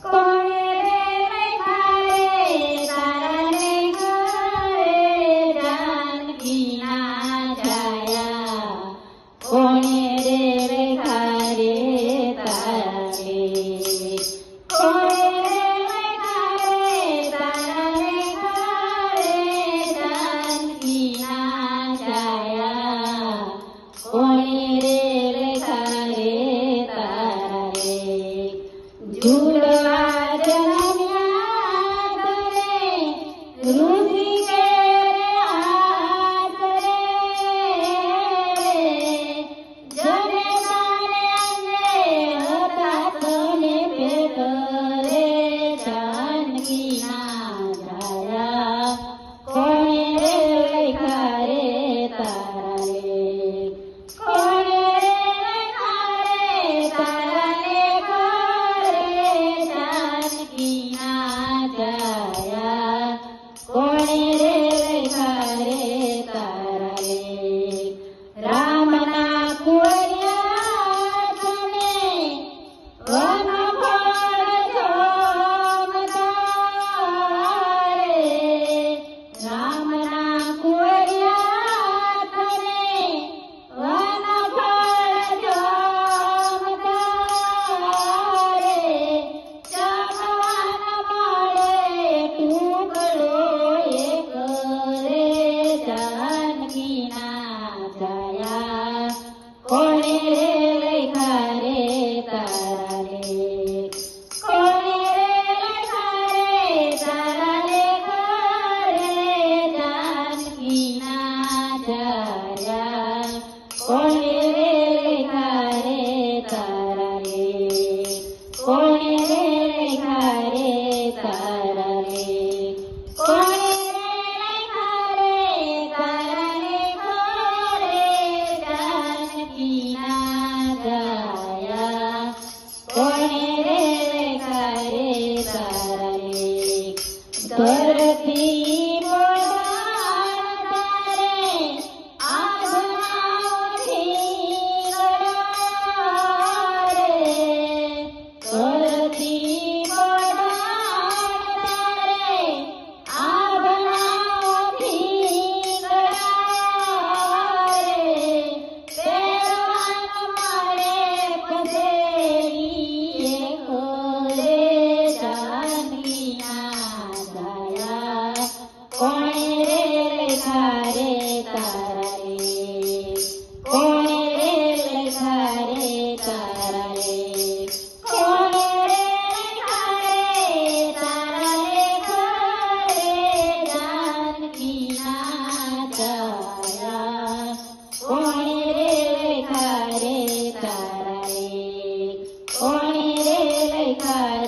કોણે રે લખ્યા રે તારાને ઘરે જાનકીના જાયા કોણે રે લખ્યા રે તારાને કોણે રે લખ્યા રે તારાને ઘરે જાનકીના જાયા કોણે રે લખ્યા રે તારે ઝૂલવા જન્મ્યા તરે રુધિ કેરે હાથ રે જને તારે અંગે હતા તને ભેટ રે જાનકીના જાયા કોણે રે લખ્યા રે તારે કોણે રે લખ્યા રે તારાને ઘરે જાનકીના જાયા કોણે રે લખ્યા રે તારે રામના કુંવરિયા તને વનફળ જોમતા રે રામના કુંવરિયા તને વનફળ જોમતા રે ચાલવાન મળે ટુકડો એક રે જાનકીના જાયા કોણે રે લખ્યા રે તારાને કોણે રે લખ્યા રે તારાને ઘરે જાનકીના જાયા કોણે રે લખ્યા રે તારાને કોણે રે લખ્યા રે તારાને કોણે રે લખ્યા રે તારાને ઘરે જાનકીના જાયા કોણે રે લખ્યા રે તારાને ઘરથી મોઢાણ તારે આભણાઓથી ગળા રે ઘરથી મોઢાણ તારે આભણાઓથી ગળા રે પહેરવાન મળે પધેરી એક રે જાનકીના જાયા કોણે રે લખ્યા રે તારાને કોણે રે લખ્યા રે તારાને કોણે રે લખ્યા રે તારાને ઘરે જાનકીના જાયા કોણે રે લખ્યા રે તારાને કોણે રે લખ્યા